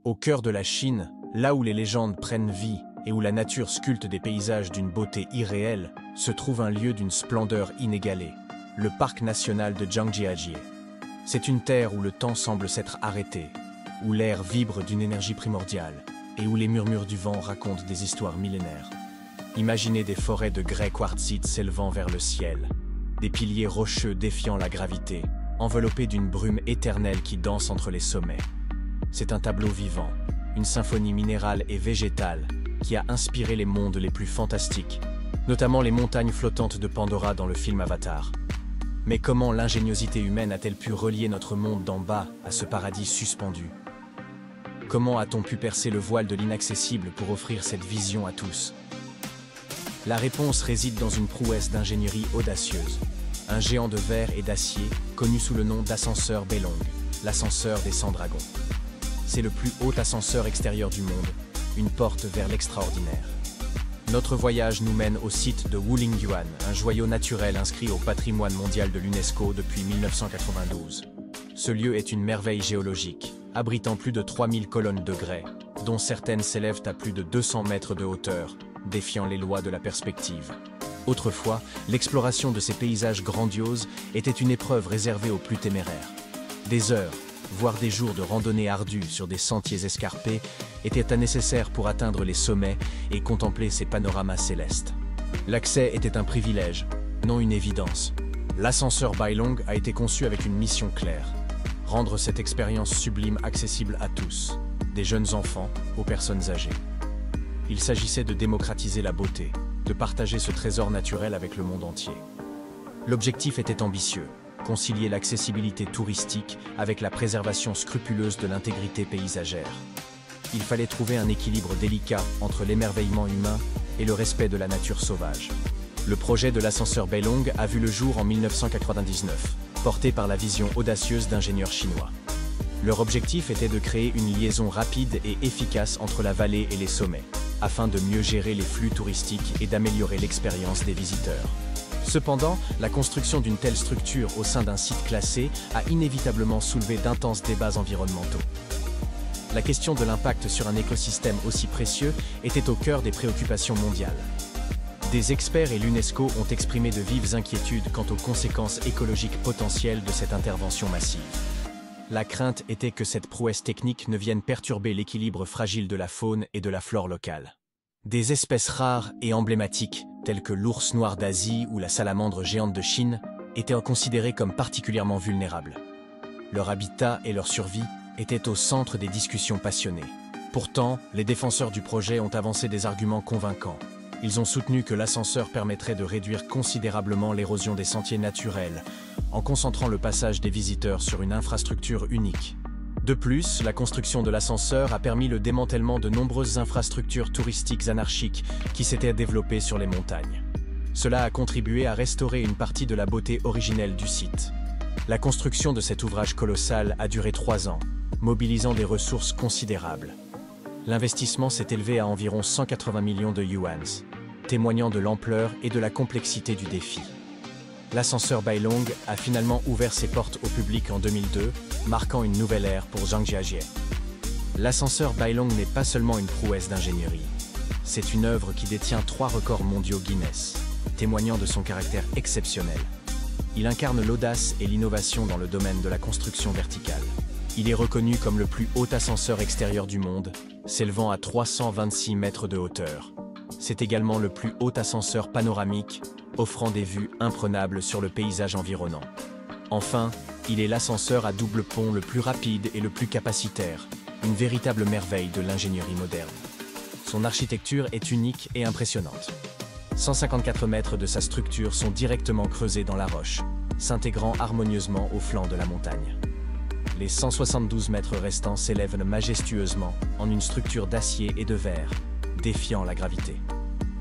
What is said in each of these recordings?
Au cœur de la Chine, là où les légendes prennent vie et où la nature sculpte des paysages d'une beauté irréelle, se trouve un lieu d'une splendeur inégalée, le parc national de Zhangjiajie. C'est une terre où le temps semble s'être arrêté, où l'air vibre d'une énergie primordiale et où les murmures du vent racontent des histoires millénaires. Imaginez des forêts de grès quartzite s'élevant vers le ciel, des piliers rocheux défiant la gravité, enveloppés d'une brume éternelle qui danse entre les sommets. C'est un tableau vivant, une symphonie minérale et végétale qui a inspiré les mondes les plus fantastiques, notamment les montagnes flottantes de Pandora dans le film Avatar. Mais comment l'ingéniosité humaine a-t-elle pu relier notre monde d'en bas à ce paradis suspendu? Comment a-t-on pu percer le voile de l'inaccessible pour offrir cette vision à tous? La réponse réside dans une prouesse d'ingénierie audacieuse. Un géant de verre et d'acier, connu sous le nom d'ascenseur Beilong, l'ascenseur des 100 dragons. C'est le plus haut ascenseur extérieur du monde, une porte vers l'extraordinaire. Notre voyage nous mène au site de Wulingyuan, un joyau naturel inscrit au patrimoine mondial de l'UNESCO depuis 1992. Ce lieu est une merveille géologique, abritant plus de 3000 colonnes de grès, dont certaines s'élèvent à plus de 200 mètres de hauteur, défiant les lois de la perspective. Autrefois, l'exploration de ces paysages grandioses était une épreuve réservée aux plus téméraires. Des heures, voire des jours de randonnée ardue sur des sentiers escarpés étaient nécessaires pour atteindre les sommets et contempler ces panoramas célestes. L'accès était un privilège, non une évidence. L'ascenseur Beilong a été conçu avec une mission claire: rendre cette expérience sublime accessible à tous, des jeunes enfants aux personnes âgées. Il s'agissait de démocratiser la beauté, de partager ce trésor naturel avec le monde entier. L'objectif était ambitieux: concilier l'accessibilité touristique avec la préservation scrupuleuse de l'intégrité paysagère. Il fallait trouver un équilibre délicat entre l'émerveillement humain et le respect de la nature sauvage. Le projet de l'ascenseur Beilong a vu le jour en 1999, porté par la vision audacieuse d'ingénieurs chinois. Leur objectif était de créer une liaison rapide et efficace entre la vallée et les sommets, afin de mieux gérer les flux touristiques et d'améliorer l'expérience des visiteurs. Cependant, la construction d'une telle structure au sein d'un site classé a inévitablement soulevé d'intenses débats environnementaux. La question de l'impact sur un écosystème aussi précieux était au cœur des préoccupations mondiales. Des experts et l'UNESCO ont exprimé de vives inquiétudes quant aux conséquences écologiques potentielles de cette intervention massive. La crainte était que cette prouesse technique ne vienne perturber l'équilibre fragile de la faune et de la flore locale. Des espèces rares et emblématiques, telles que l'ours noir d'Asie ou la salamandre géante de Chine, étaient considérées comme particulièrement vulnérables. Leur habitat et leur survie étaient au centre des discussions passionnées. Pourtant, les défenseurs du projet ont avancé des arguments convaincants. Ils ont soutenu que l'ascenseur permettrait de réduire considérablement l'érosion des sentiers naturels, en concentrant le passage des visiteurs sur une infrastructure unique. De plus, la construction de l'ascenseur a permis le démantèlement de nombreuses infrastructures touristiques anarchiques qui s'étaient développées sur les montagnes. Cela a contribué à restaurer une partie de la beauté originelle du site. La construction de cet ouvrage colossal a duré 3 ans, mobilisant des ressources considérables. L'investissement s'est élevé à environ 180 millions de yuans, témoignant de l'ampleur et de la complexité du défi. L'ascenseur Beilong a finalement ouvert ses portes au public en 2002, marquant une nouvelle ère pour Zhangjiajie. L'ascenseur Beilong n'est pas seulement une prouesse d'ingénierie. C'est une œuvre qui détient 3 records mondiaux Guinness, témoignant de son caractère exceptionnel. Il incarne l'audace et l'innovation dans le domaine de la construction verticale. Il est reconnu comme le plus haut ascenseur extérieur du monde, s'élevant à 326 mètres de hauteur. C'est également le plus haut ascenseur panoramique, offrant des vues imprenables sur le paysage environnant. Enfin, il est l'ascenseur à double pont le plus rapide et le plus capacitaire, une véritable merveille de l'ingénierie moderne. Son architecture est unique et impressionnante. 154 mètres de sa structure sont directement creusés dans la roche, s'intégrant harmonieusement au flanc de la montagne. Les 172 mètres restants s'élèvent majestueusement en une structure d'acier et de verre, défiant la gravité.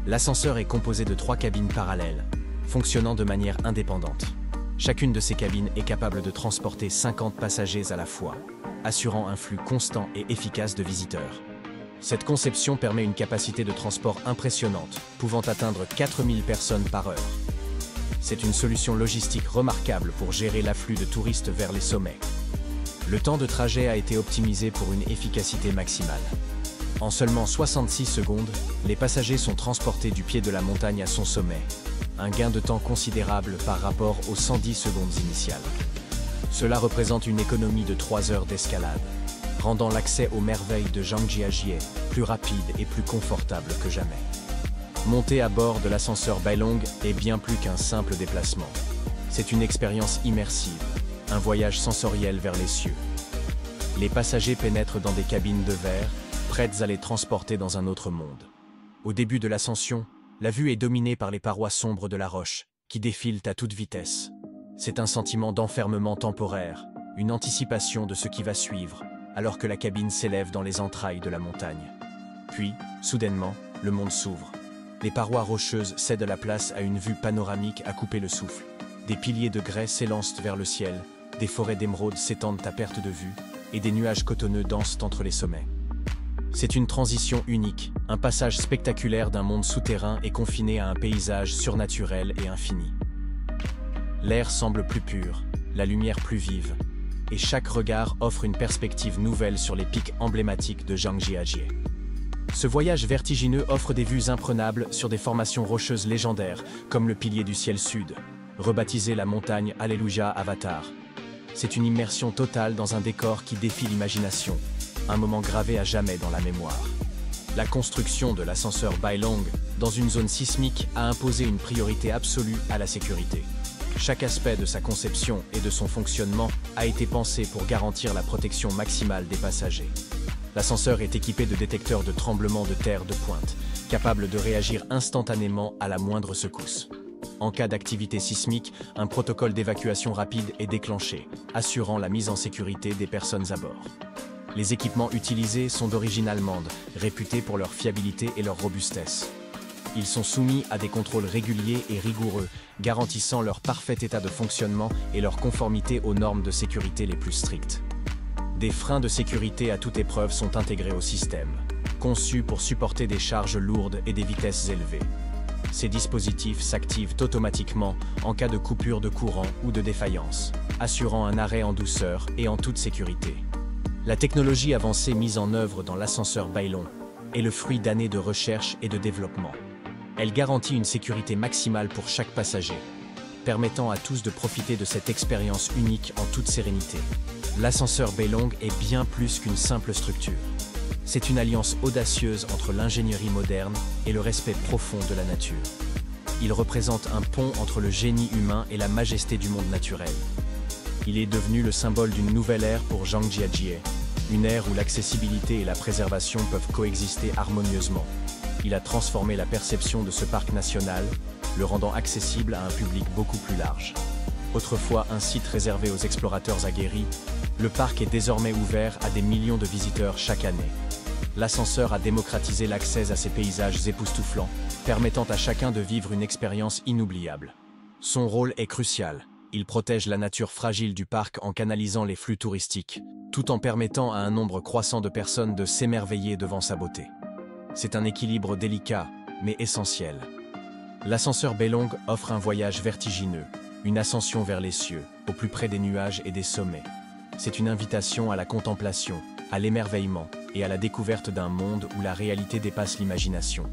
L'ascenseur est composé de 3 cabines parallèles, fonctionnant de manière indépendante. Chacune de ces cabines est capable de transporter 50 passagers à la fois, assurant un flux constant et efficace de visiteurs. Cette conception permet une capacité de transport impressionnante, pouvant atteindre 4000 personnes par heure. C'est une solution logistique remarquable pour gérer l'afflux de touristes vers les sommets. Le temps de trajet a été optimisé pour une efficacité maximale. En seulement 66 secondes, les passagers sont transportés du pied de la montagne à son sommet, un gain de temps considérable par rapport aux 110 secondes initiales. Cela représente une économie de 3 heures d'escalade, rendant l'accès aux merveilles de Zhangjiajie plus rapide et plus confortable que jamais. Monter à bord de l'ascenseur Bailong est bien plus qu'un simple déplacement. C'est une expérience immersive, un voyage sensoriel vers les cieux. Les passagers pénètrent dans des cabines de verre, prêtes à les transporter dans un autre monde. Au début de l'ascension, la vue est dominée par les parois sombres de la roche, qui défilent à toute vitesse. C'est un sentiment d'enfermement temporaire, une anticipation de ce qui va suivre, alors que la cabine s'élève dans les entrailles de la montagne. Puis, soudainement, le monde s'ouvre. Les parois rocheuses cèdent la place à une vue panoramique à couper le souffle. Des piliers de grès s'élancent vers le ciel, des forêts d'émeraudes s'étendent à perte de vue, et des nuages cotonneux dansent entre les sommets. C'est une transition unique, un passage spectaculaire d'un monde souterrain et confiné à un paysage surnaturel et infini. L'air semble plus pur, la lumière plus vive, et chaque regard offre une perspective nouvelle sur les pics emblématiques de Zhangjiajie. Ce voyage vertigineux offre des vues imprenables sur des formations rocheuses légendaires, comme le pilier du ciel sud, rebaptisé la montagne Alleluia Avatar. C'est une immersion totale dans un décor qui défie l'imagination, un moment gravé à jamais dans la mémoire. La construction de l'ascenseur Bailong dans une zone sismique a imposé une priorité absolue à la sécurité. Chaque aspect de sa conception et de son fonctionnement a été pensé pour garantir la protection maximale des passagers. L'ascenseur est équipé de détecteurs de tremblements de terre de pointe, capables de réagir instantanément à la moindre secousse. En cas d'activité sismique, un protocole d'évacuation rapide est déclenché, assurant la mise en sécurité des personnes à bord. Les équipements utilisés sont d'origine allemande, réputés pour leur fiabilité et leur robustesse. Ils sont soumis à des contrôles réguliers et rigoureux, garantissant leur parfait état de fonctionnement et leur conformité aux normes de sécurité les plus strictes. Des freins de sécurité à toute épreuve sont intégrés au système, conçus pour supporter des charges lourdes et des vitesses élevées. Ces dispositifs s'activent automatiquement en cas de coupure de courant ou de défaillance, assurant un arrêt en douceur et en toute sécurité. La technologie avancée mise en œuvre dans l'ascenseur Bailong est le fruit d'années de recherche et de développement. Elle garantit une sécurité maximale pour chaque passager, permettant à tous de profiter de cette expérience unique en toute sérénité. L'ascenseur Bailong est bien plus qu'une simple structure. C'est une alliance audacieuse entre l'ingénierie moderne et le respect profond de la nature. Il représente un pont entre le génie humain et la majesté du monde naturel. Il est devenu le symbole d'une nouvelle ère pour Zhangjiajie, une ère où l'accessibilité et la préservation peuvent coexister harmonieusement. Il a transformé la perception de ce parc national, le rendant accessible à un public beaucoup plus large. Autrefois un site réservé aux explorateurs aguerris, le parc est désormais ouvert à des millions de visiteurs chaque année. L'ascenseur a démocratisé l'accès à ces paysages époustouflants, permettant à chacun de vivre une expérience inoubliable. Son rôle est crucial. Il protège la nature fragile du parc en canalisant les flux touristiques, tout en permettant à un nombre croissant de personnes de s'émerveiller devant sa beauté. C'est un équilibre délicat, mais essentiel. L'ascenseur Bailong offre un voyage vertigineux, une ascension vers les cieux, au plus près des nuages et des sommets. C'est une invitation à la contemplation, à l'émerveillement et à la découverte d'un monde où la réalité dépasse l'imagination.